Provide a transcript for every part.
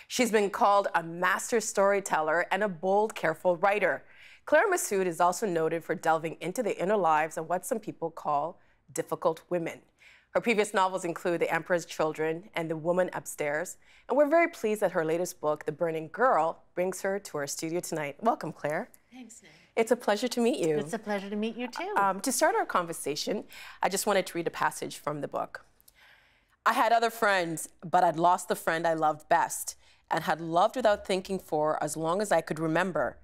She's been called a master storyteller and a bold, careful writer. Claire Messud is also noted for delving into the inner lives of what some people call difficult women. Her previous novels include The Emperor's Children and The Woman Upstairs, and we're very pleased that her latest book, The Burning Girl, brings her to our studio tonight. Welcome, Claire. Thanks, Nick. It's a pleasure to meet you. It's a pleasure to meet you, too. To start our conversation, I just wanted to read a passage from the book. I had other friends, but I'd lost the friend I loved best and had loved without thinking for as long as I could remember,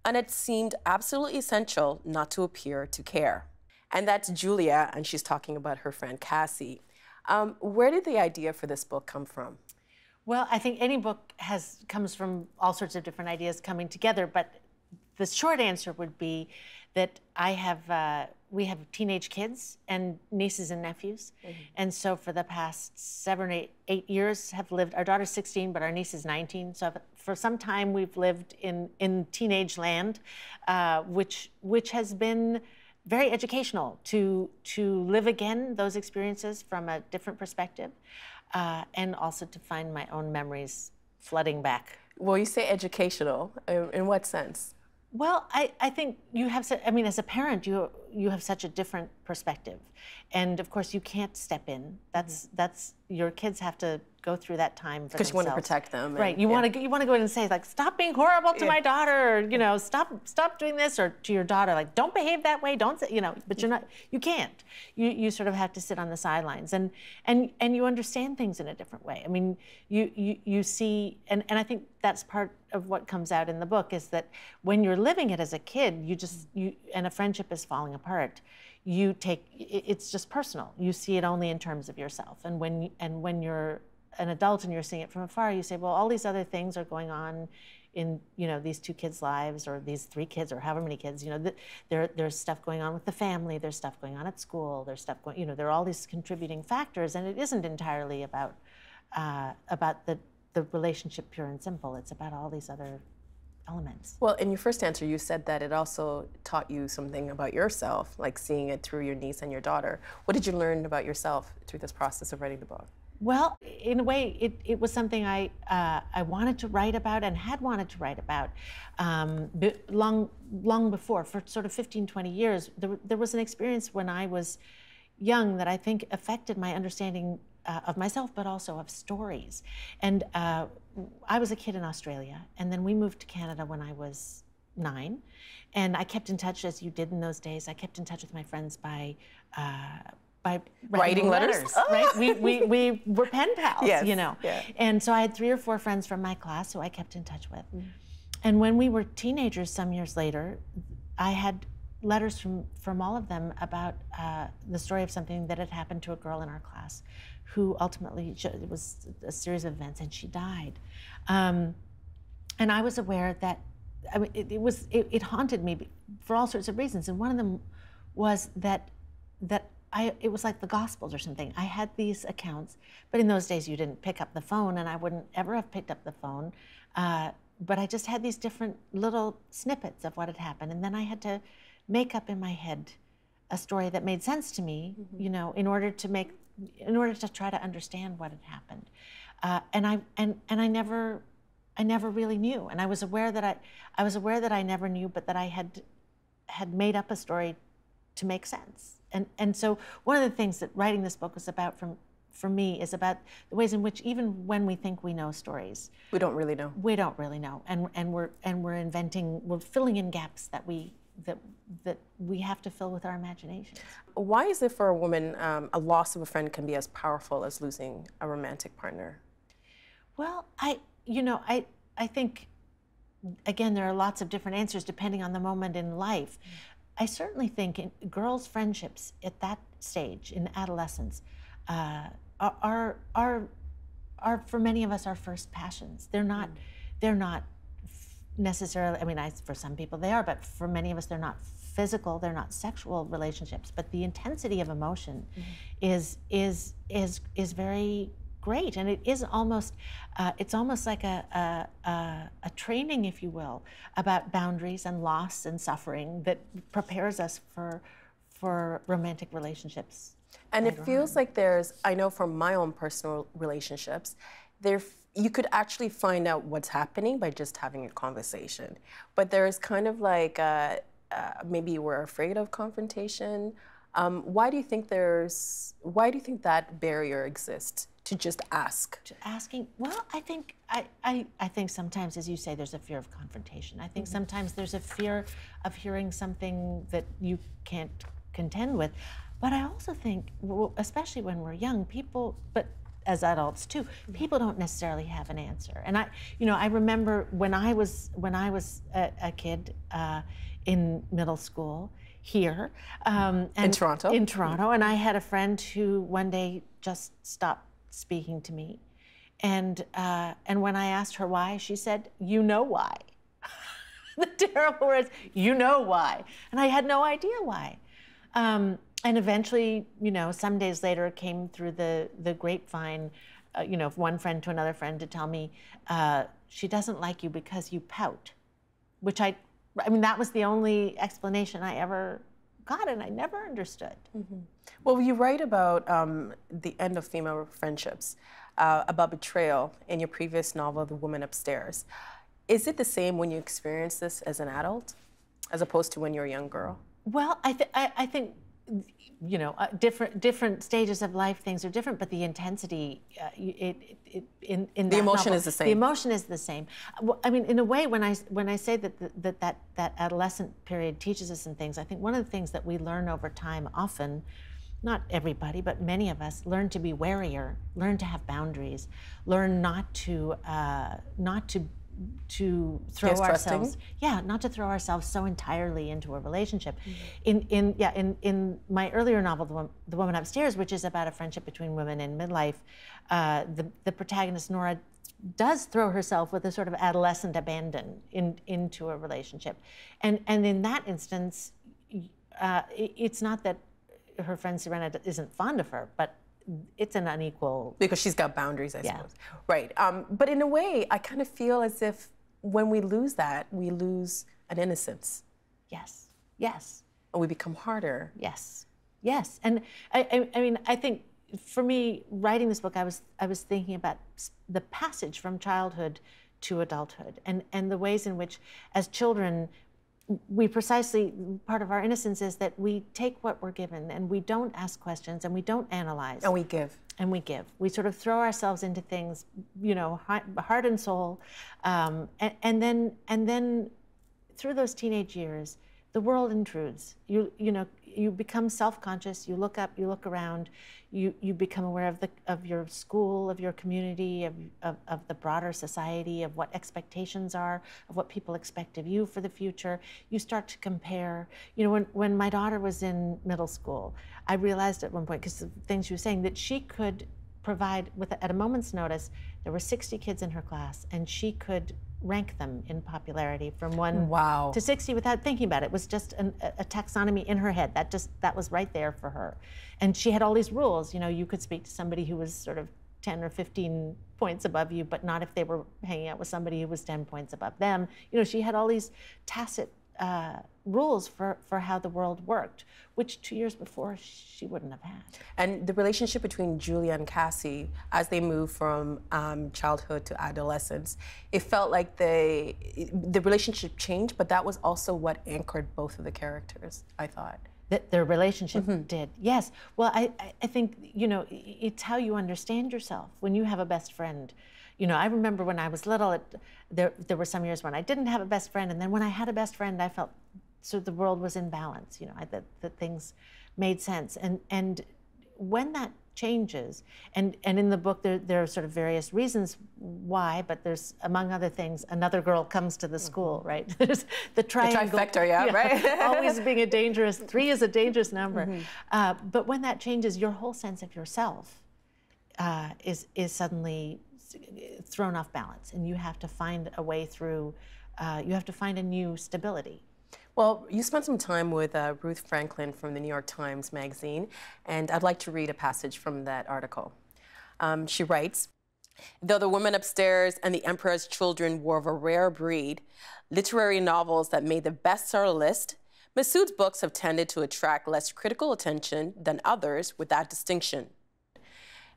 and it seemed absolutely essential not to appear to care. And that's Julia, and she's talking about her friend Cassie. Where did the idea for this book come from? Well, I think any book comes from all sorts of different ideas coming together, but the short answer would be that we have teenage kids and nieces and nephews. Mm-hmm. And so for the past 7 or 8 years have lived, our daughter's 16, but our niece is 19. So for some time we've lived in teenage land, which has been very educational to live again those experiences from a different perspective, and also to find my own memories flooding back. Well, you say educational. In what sense? Well, I think you have, I mean, as a parent, you have such a different perspective. And of course, you can't step in. That's your kids have to go through that time for themselves. Because you want to protect them. Right. You want to go in and say, like, stop being horrible to my daughter, or, you know, stop doing this, or to your daughter, like, don't behave that way, don't say, you know, but you can't. You sort of have to sit on the sidelines and you understand things in a different way. I mean, you see, and I think that's part of what comes out in the book, is that when you're living it as a kid, and a friendship is falling apart, it's just personal. You see it only in terms of yourself. And when you're an adult and you're seeing it from afar, you say, well, all these other things are going on in, you know, these 2 kids' lives, or these 3 kids, or however many kids, you know, there's stuff going on with the family, there's stuff going on at school, there's stuff going, you know, there are all these contributing factors, and it isn't entirely about the relationship pure and simple. It's about all these other elements. Well, in your first answer, you said that it also taught you something about yourself, like seeing it through your niece and your daughter. What did you learn about yourself through this process of writing the book? Well, in a way, it was something I wanted to write about and had wanted to write about long before. For sort of 15, 20 years, there was an experience when I was young that I think affected my understanding of myself, but also of stories. And I was a kid in Australia, and then we moved to Canada when I was 9. And I kept in touch, as you did in those days. I kept in touch with my friends by writing letters. Oh. Right? We were pen pals, yes, you know. Yeah. And so I had 3 or 4 friends from my class who I kept in touch with. Mm. And when we were teenagers, some years later, I had letters from all of them about the story of something that had happened to a girl in our class who ultimately, it was a series of events, and she died. And I was aware that, I mean, it haunted me for all sorts of reasons. And one of them was that it was like the Gospels or something. I had these accounts, but in those days you didn't pick up the phone, and I wouldn't ever have picked up the phone. But I just had these different little snippets of what had happened, and then I had to make up in my head a story that made sense to me, you know, in order to try to understand what had happened. And I never really knew, and I was aware that I never knew, but that I had made up a story to make sense. And so one of the things that writing this book was about for me is about the ways in which, even when we think we know stories, we don't really know. We don't really know, and we're filling in gaps that we have to fill with our imaginations. Why is it for a woman a loss of a friend can be as powerful as losing a romantic partner? Well, I think, again, there are lots of different answers depending on the moment in life. I certainly think girls' friendships at that stage, in adolescence, are for many of us our first passions. They're not necessarily, I mean, for some people they are, but for many of us they're not physical, they're not sexual relationships. But the intensity of emotion is very great, and it is almost it's almost like a training, if you will, about boundaries and loss and suffering that prepares us for romantic relationships. And it feels like I know from my own personal relationships, there you could actually find out what's happening by just having a conversation. But there's kind of like, maybe we're afraid of confrontation. Why do you think that barrier exists to just ask? To asking, well, I think sometimes, as you say, there's a fear of confrontation. I think sometimes there's a fear of hearing something that you can't contend with. But I also think, especially when we're young, people, but as adults too, people don't necessarily have an answer. And I remember when I was a kid in middle school here, in Toronto. In Toronto, and I had a friend who one day just stopped speaking to me, and when I asked her why, she said, "You know why." The terrible words, "You know why," and I had no idea why. And eventually, some days later, it came through the grapevine, one friend to another friend to tell me, she doesn't like you because you pout, which I mean, that was the only explanation I ever got, and I never understood. Well, you write about the end of female friendships, about betrayal in your previous novel, The Woman Upstairs. Is it the same when you experience this as an adult, as opposed to when you're a young girl? Well, I think different stages of life, things are different, but the intensity, in the emotion novel, is the same. The emotion is the same. Well, I mean, in a way, when I say that adolescent period teaches us some things, I think one of the things that we learn over time, often, not everybody, but many of us, learn to be warier, learn to have boundaries, learn not to throw ourselves, not to throw ourselves so entirely into a relationship. In my earlier novel, The Woman Upstairs, which is about a friendship between women in midlife, the protagonist Nora does throw herself with a sort of adolescent abandon into a relationship, and in that instance, it's not that her friend Serena isn't fond of her, but it's an unequal... Because she's got boundaries, I suppose. Right. But in a way, I kind of feel as if when we lose that, we lose an innocence. Yes. Yes. And we become harder. Yes. Yes. And I mean, I think for me, writing this book, I was thinking about the passage from childhood to adulthood, and the ways in which, as children, part of our innocence is that we take what we're given, and we don't ask questions, and we don't analyze. And we give. And we give. We sort of throw ourselves into things, heart and soul, and then through those teenage years, the world intrudes. You become self-conscious. You look up. You look around. You become aware of your school, of your community, of the broader society, of what expectations are, of what people expect of you for the future. You start to compare. When my daughter was in middle school, I realized at one point, because of things she was saying, that she could provide, at a moment's notice, there were 60 kids in her class, and she could rank them in popularity from 1 to 60 without thinking about it. It was just a taxonomy in her head. That was right there for her. And she had all these rules. You could speak to somebody who was sort of 10 or 15 points above you, but not if they were hanging out with somebody who was 10 points above them. She had all these tacit rules for how the world worked, which 2 years before she wouldn't have had. And the relationship between Julia and Cassie, as they move from childhood to adolescence, it felt like the relationship changed, but that was also what anchored both of the characters, I thought. That their relationship did, yes. Well, I think, it's how you understand yourself when you have a best friend. I remember when I was little, there were some years when I didn't have a best friend, and then when I had a best friend, I felt sort of the world was in balance, that things made sense. And when that changes, and in the book there are sort of various reasons why, but there's, among other things, another girl comes to the school, right? There's the triangle. The trifecta, right? Always being a dangerous, 3 is a dangerous number. But when that changes, your whole sense of yourself is suddenly thrown off balance, and you have to find a way through, you have to find a new stability. Well, you spent some time with Ruth Franklin from the New York Times Magazine, and I'd like to read a passage from that article. She writes, "Though The Woman Upstairs and The Emperor's Children were of a rare breed, literary novels that made the bestseller list, Messud's books have tended to attract less critical attention than others with that distinction.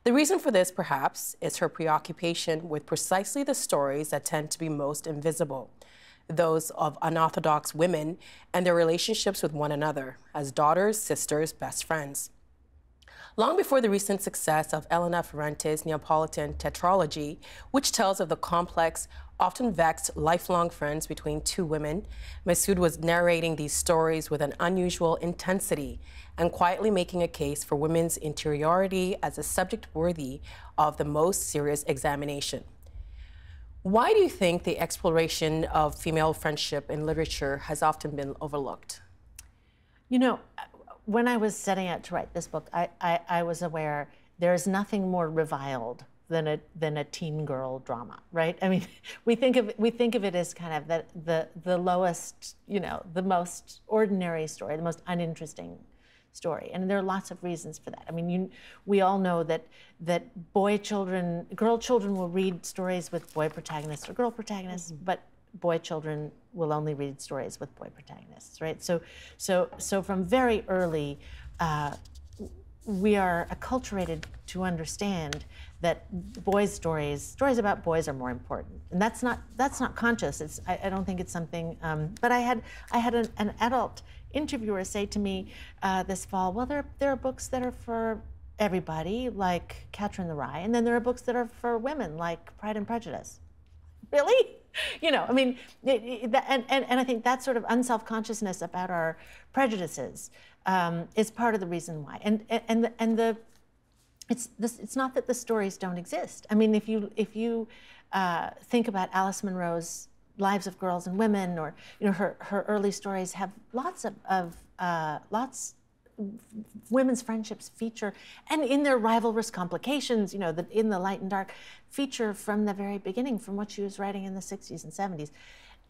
The reason for this, perhaps, is her preoccupation with precisely the stories that tend to be most invisible, those of unorthodox women and their relationships with one another, as daughters, sisters, best friends. Long before the recent success of Elena Ferrante's Neapolitan tetralogy, which tells of the complex, often vexed, lifelong friends between two women, Messud was narrating these stories with an unusual intensity and quietly making a case for women's interiority as a subject worthy of the most serious examination. Why do you think the exploration of female friendship in literature has often been overlooked? You know, when I was setting out to write this book, I was aware there's nothing more reviled than a teen girl drama, right? I mean, we think of it as kind of the lowest, you know, the most ordinary story, the most uninteresting story, and there are lots of reasons for that. I mean, we all know that girl children will read stories with boy protagonists or girl protagonists, but boy children will only read stories with boy protagonists, right? So from very early, we are acculturated to understand that boys' stories about boys are more important, and that's not conscious. I don't think it's something. But I had an adult interviewer say to me this fall, well, there are books that are for everybody, like Catcher in the Rye, and then there are books that are for women, like Pride and Prejudice. Really? You know, I mean, and I think that sort of unself-consciousness about our prejudices is part of the reason why. It's not that the stories don't exist. I mean, if you think about Alice Munro's Lives of Girls and Women, or you know, her early stories have lots women's friendships feature, and in their rivalrous complications, you know, in the light and dark, feature from the very beginning, from what she was writing in the 60s and 70s.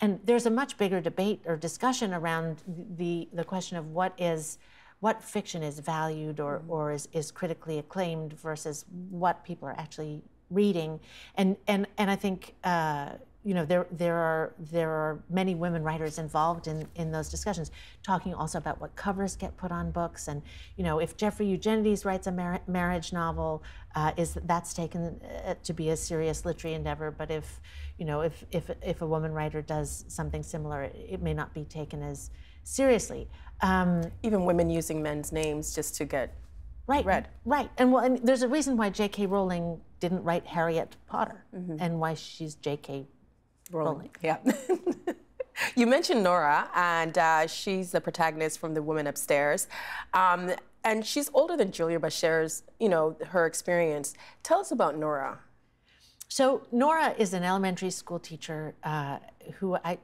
And there's a much bigger debate or discussion around the question of what fiction is valued or is critically acclaimed versus what people are actually reading. And I think you know, there are many women writers involved in those discussions, talking also about what covers get put on books. And you know, if Jeffrey Eugenides writes a marriage novel, that's taken to be a serious literary endeavor. But if a woman writer does something similar, it may not be taken as seriously. Even women using men's names just to get read. Right, and there's a reason why J.K. Rowling didn't write Harriet Potter, and why she's J.K. Rowling. Yeah. You mentioned Nora, and she's the protagonist from The Woman Upstairs. And she's older than Julia, but shares, you know, her experience. Tell us about Nora. So Nora is an elementary school teacher who I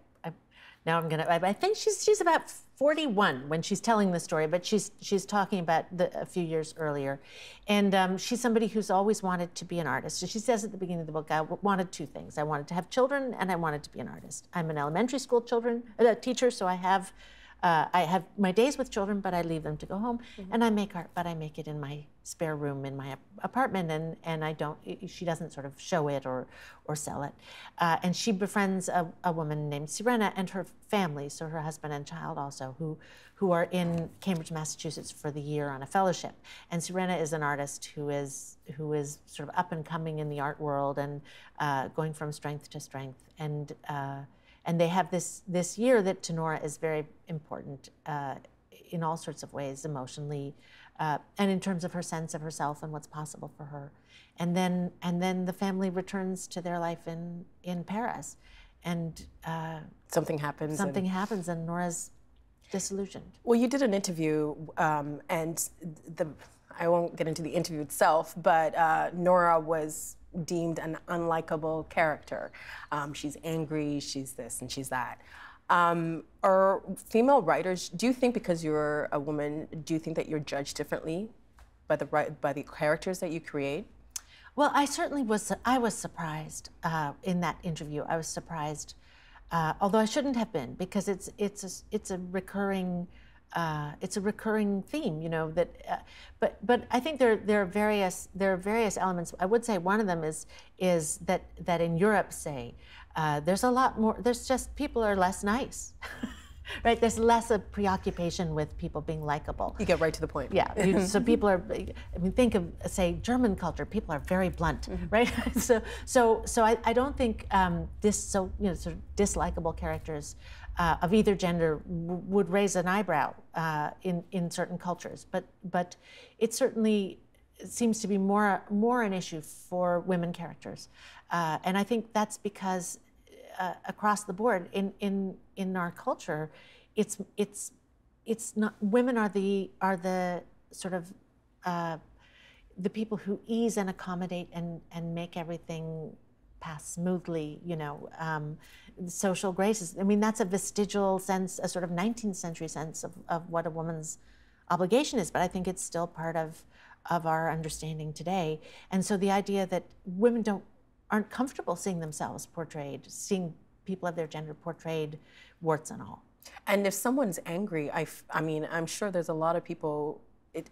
think she's about 41 when she's telling the story, but she's talking about a few years earlier. And she's somebody who's always wanted to be an artist. So she says at the beginning of the book, I wanted two things. I wanted to have children, and I wanted to be an artist. I'm an elementary school teacher, so I have my days with children, but I leave them to go home, and I make art, but I make it in my spare room in my apartment, and she doesn't sort of show it or sell it. And she befriends a woman named Sirena and her family, so her husband and child also, who are in Cambridge, Massachusetts for the year on a fellowship. And Sirena is an artist who is sort of up and coming in the art world and going from strength to strength. And they have this year that to Nora is very important in all sorts of ways, emotionally, and in terms of her sense of herself and what's possible for her. And then the family returns to their life in Paris, and something happens. And Nora's disillusioned. Well, you did an interview, and I won't get into the interview itself, but Nora was deemed an unlikable character. She's angry, she's this and she's that. Are female writers, do you think because you're a woman, do you think that you're judged differently by the characters that you create? Well, I certainly was. I was surprised in that interview. I was surprised, although I shouldn't have been, because it's a recurring theme, you know, that. But I think there are various elements. I would say one of them is that in Europe, say, there's a lot more. There's just people are less nice. Right, there's less a preoccupation with people being likable. You get right to the point. Yeah, so people are, I mean, think of, say, German culture, people are very blunt, right? So I don't think sort of dislikable characters of either gender would raise an eyebrow in certain cultures, but it certainly seems to be more an issue for women characters. And I think that's because across the board in our culture, it's not, women are the sort of the people who ease and accommodate and make everything pass smoothly, you know, social graces. I mean, that's a vestigial sense, a sort of 19th century sense of what a woman's obligation is, but I think it's still part of our understanding today. And so the idea that women aren't comfortable seeing themselves portrayed, seeing people of their gender portrayed, warts and all. And if someone's angry, I mean, I'm sure there's a lot of people,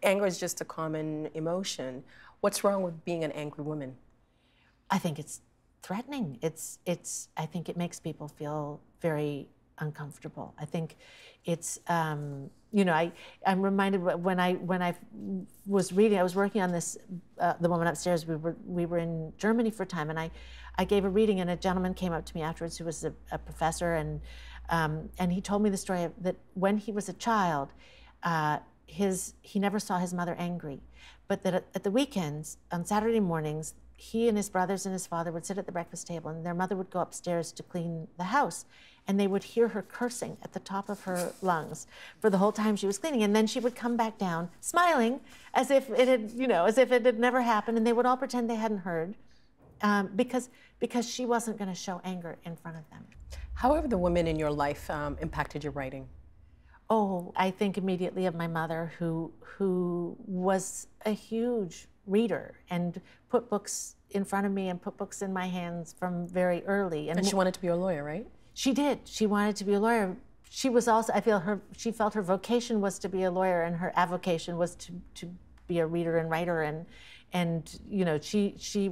anger is just a common emotion. What's wrong with being an angry woman? I think it's threatening. I think it makes people feel very uncomfortable. I think it's, you know, I'm reminded when I was reading, I was working on this, The Woman Upstairs. We were in Germany for a time, and I gave a reading, and a gentleman came up to me afterwards who was a professor, and he told me the story of that when he was a child, he never saw his mother angry, but that at the weekends, on Saturday mornings, he and his brothers and his father would sit at the breakfast table, and their mother would go upstairs to clean the house, and they would hear her cursing at the top of her lungs for the whole time she was cleaning, and then she would come back down smiling as if it had, you know, as if it had never happened, and they would all pretend they hadn't heard, because she wasn't going to show anger in front of them. How have the women in your life impacted your writing? Oh, I think immediately of my mother, who was a huge reader and put books in front of me and put books in my hands from very early. And she wanted to be a lawyer, right? She did. She wanted to be a lawyer. She was also, she felt her vocation was to be a lawyer, and her avocation was to be a reader and writer. And you know,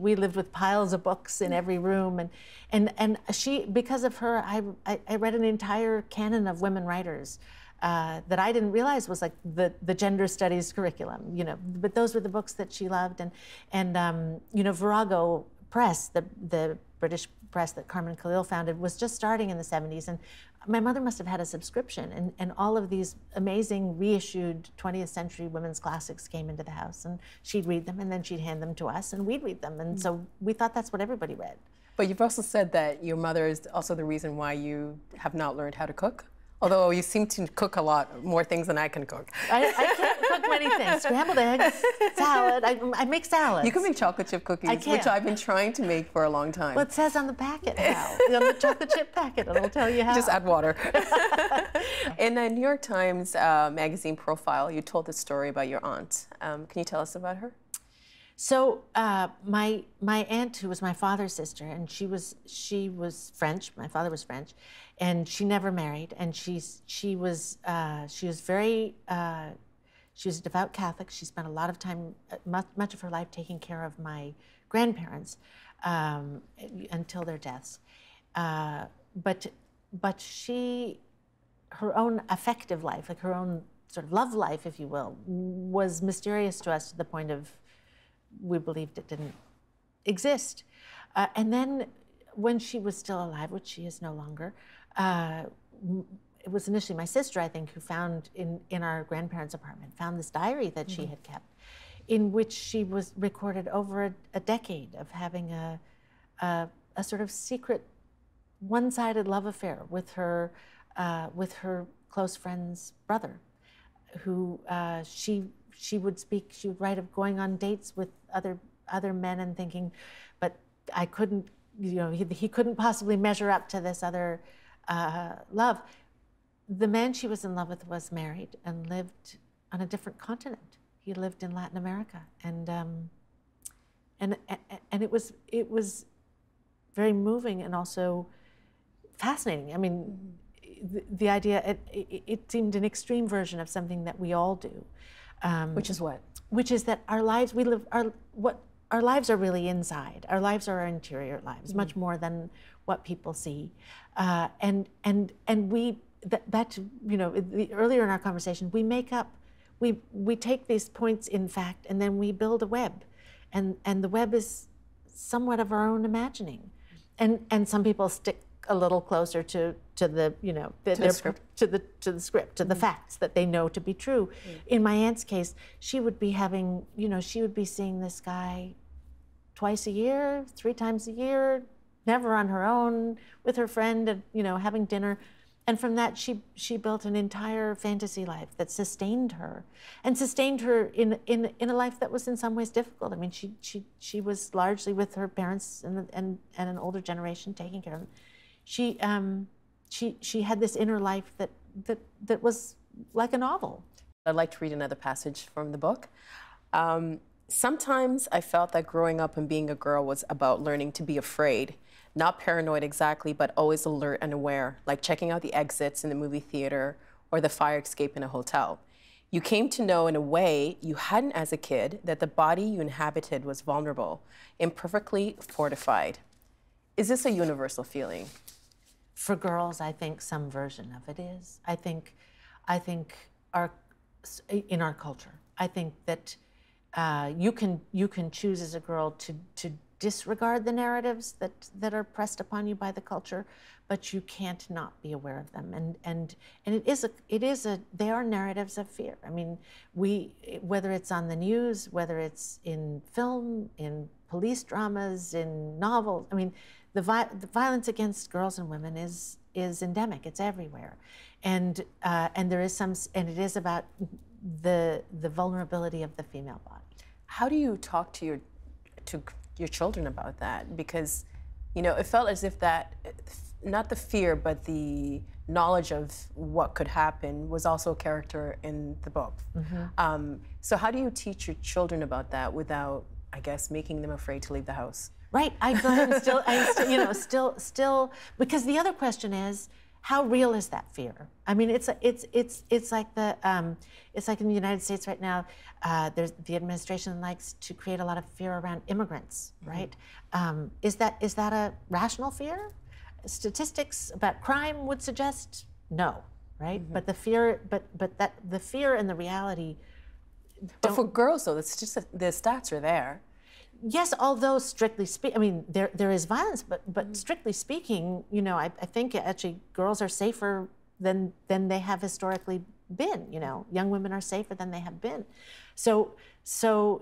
we lived with piles of books in every room, and she, because of her, I read an entire canon of women writers that I didn't realize was like the gender studies curriculum, you know, but those were the books that she loved. And you know, Virago Press, the British press that Carmen Khalil founded, was just starting in the 70s. And my mother must have had a subscription, and all of these amazing reissued 20th century women's classics came into the house, and she'd read them, and then she'd hand them to us, and we'd read them. And so we thought that's what everybody read. But you've also said that your mother is also the reason why you have not learned how to cook. Although you seem to cook a lot more things than I can cook. I can't cook many things. Scrambled eggs, salad. I make salads. You can make chocolate chip cookies, which I've been trying to make for a long time. Well, it says on the packet how. On the chocolate chip packet, it'll tell you how. Just add water. In a New York Times magazine profile, you told this story about your aunt. Can you tell us about her? So my aunt, who was my father's sister, and she was French. My father was French, and she never married. And she was a devout Catholic. She spent a lot of time, much of her life, taking care of my grandparents until their deaths. But her own affective life, like her own sort of love life, if you will, was mysterious to us to the point of we believed it didn't exist. And then when she was still alive, which she is no longer, it was initially my sister, I think, who found in our grandparents' apartment, found this diary that she had kept, in which she was recorded over a decade of having a sort of secret, one-sided love affair with her close friend's brother, who she would write of going on dates with other men and thinking, but I couldn't, you know, he couldn't possibly measure up to this other love. The man she was in love with was married and lived on a different continent. He lived in Latin America, and it was very moving and also fascinating. I mean, the idea, it seemed an extreme version of something that we all do. Which is what? Which is that our lives, our lives are really inside. Our lives are our interior lives, much more than what people see. And you know, earlier in our conversation, we make up, we take these points in fact, and then we build a web, and the web is somewhat of our own imagining, and some people stick a little closer to the, you know, to the script, to the facts that they know to be true. In my aunt's case, she would be having, you know, she would be seeing this guy twice a year, 3 times a year, never on her own, with her friend, and, you know, having dinner. And from that, she built an entire fantasy life that sustained her, and sustained her in a life that was in some ways difficult. I mean, she was largely with her parents and an older generation taking care of them. She had this inner life that was like a novel. I'd like to read another passage from the book. Sometimes I felt that growing up and being a girl was about learning to be afraid. Not paranoid exactly, but always alert and aware, like checking out the exits in the movie theater or the fire escape in a hotel. You came to know in a way you hadn't as a kid that the body you inhabited was vulnerable, imperfectly fortified. Is this a universal feeling? For girls, I think some version of it is. I think in our culture, I think that you can choose as a girl to disregard the narratives that are pressed upon you by the culture, but you can't not be aware of them. And they are narratives of fear. I mean, whether it's on the news, whether it's in film, in police dramas, in novels, I mean, the violence against girls and women is endemic. It's everywhere, and there is and it is about the vulnerability of the female body. How do you talk to your children about that? Because, you know, it felt as if that, not the fear, but the knowledge of what could happen was also a character in the book. Mm-hmm. So how do you teach your children about that without, I guess, making them afraid to leave the house? Right. I'm still, because the other question is, how real is that fear? I mean, it's like it's like in the United States right now. The administration likes to create a lot of fear around immigrants, right? Mm-hmm. Is that a rational fear? Statistics about crime would suggest no, right? Mm-hmm. But the fear and the reality. But for girls, though, it's just the stats are there. Yes, although strictly speaking, I mean, there is violence, but strictly speaking, you know, I think actually girls are safer than they have historically been. You know, young women are safer than they have been. So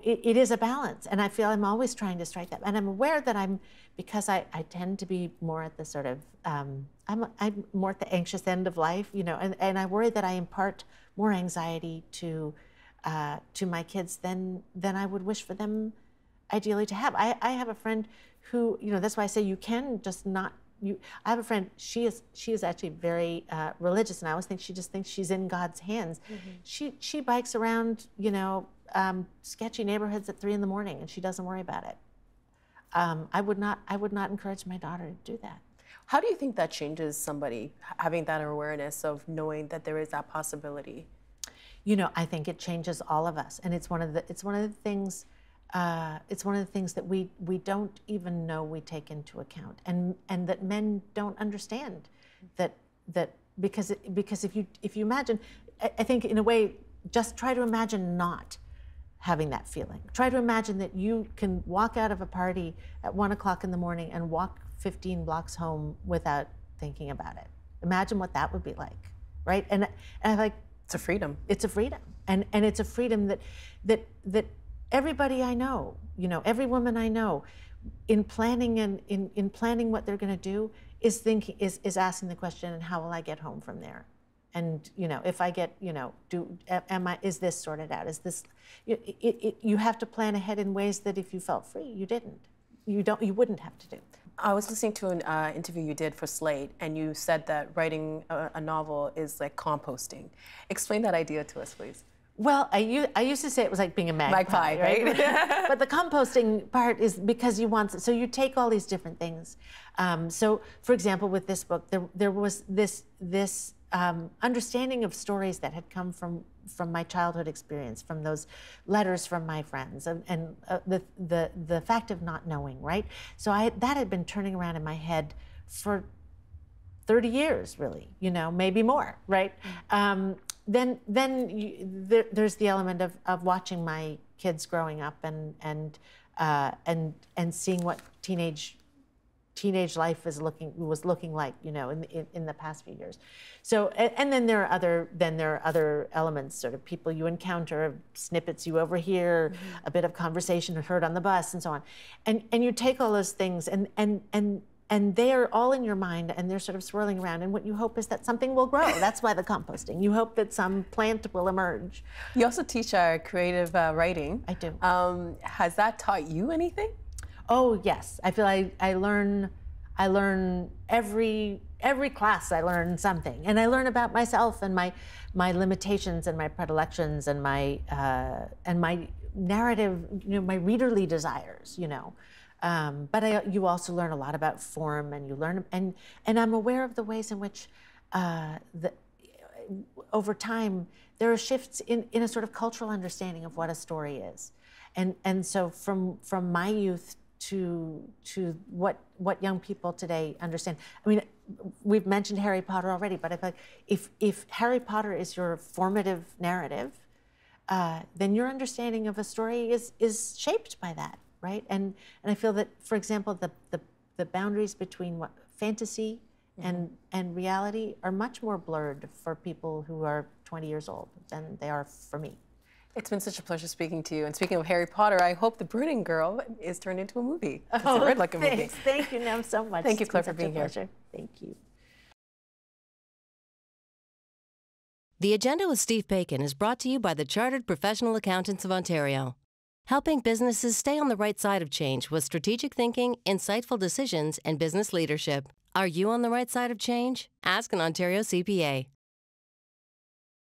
it is a balance, and I feel I'm always trying to strike that. And I'm aware that because I tend to be more at the sort of, I'm more at the anxious end of life, you know, and I worry that I impart more anxiety to my kids than I would wish for them ideally to have. I have a friend who, you know, that's why I say you can just not, I have a friend, she is actually very religious, and I always think she just thinks she's in God's hands. Mm-hmm. She bikes around, you know, sketchy neighborhoods at 3 in the morning, and she doesn't worry about it. I would not encourage my daughter to do that. How do you think that changes somebody, having that awareness of knowing that there is that possibility? You know, I think it changes all of us, and it's one of the things. It's one of the things that we don't even know we take into account, and that men don't understand that because if you imagine, I think in a way, just try to imagine not having that feeling. Try to imagine that you can walk out of a party at 1 o'clock in the morning and walk 15 blocks home without thinking about it. Imagine what that would be like, right? And I like, it's a freedom. It's a freedom, and it's a freedom that everybody I know, you know, every woman I know, in planning in planning what they're going to do, is asking the question, and how will I get home from there? And, you know, if I get, you know, is this sorted out? Is this, you have to plan ahead in ways that if you felt free, you wouldn't have to do. I was listening to an interview you did for Slate, and you said that writing a novel is like composting. Explain that idea to us, please. Well, I used to say it was like being a magpie, right? But the composting part is because so you take all these different things. So, for example, with this book, there was this understanding of stories that had come from my childhood experience, from those letters from my friends, and the fact of not knowing, right? So that had been turning around in my head for 30 years, really, you know, maybe more, right? There's the element of watching my kids growing up and seeing what teenage life was looking like, you know, in the past few years. So, and then there are other elements, sort of people you encounter, snippets you overhear, a bit of conversation heard on the bus, and so on, and you take all those things and they are all in your mind, and they're sort of swirling around, and what you hope is that something will grow. That's why the composting. You hope that some plant will emerge. You also teach creative writing. I do. Has that taught you anything? Oh yes, I feel I learn every class I learn something, and I learn about myself and my limitations and my predilections and my narrative, you know, my readerly desires, you know. But you also learn a lot about form, and you learn, and I'm aware of the ways in which over time there are shifts in a sort of cultural understanding of what a story is, and so from my youth to what young people today understand. I mean, we've mentioned Harry Potter already, but I feel like if Harry Potter is your formative narrative, then your understanding of a story is shaped by that. Right, and I feel that, for example, the boundaries between what fantasy and reality are much more blurred for people who are 20 years old than they are for me. It's been such a pleasure speaking to you. And speaking of Harry Potter, I hope The Brooding Girl is turned into a movie. It's a read like a movie. Thank you, Nam, so much. Thank you, Claire, for being here. Thank you. The Agenda with Steve Bacon is brought to you by the Chartered Professional Accountants of Ontario. Helping businesses stay on the right side of change with strategic thinking, insightful decisions, and business leadership. Are you on the right side of change? Ask an Ontario CPA.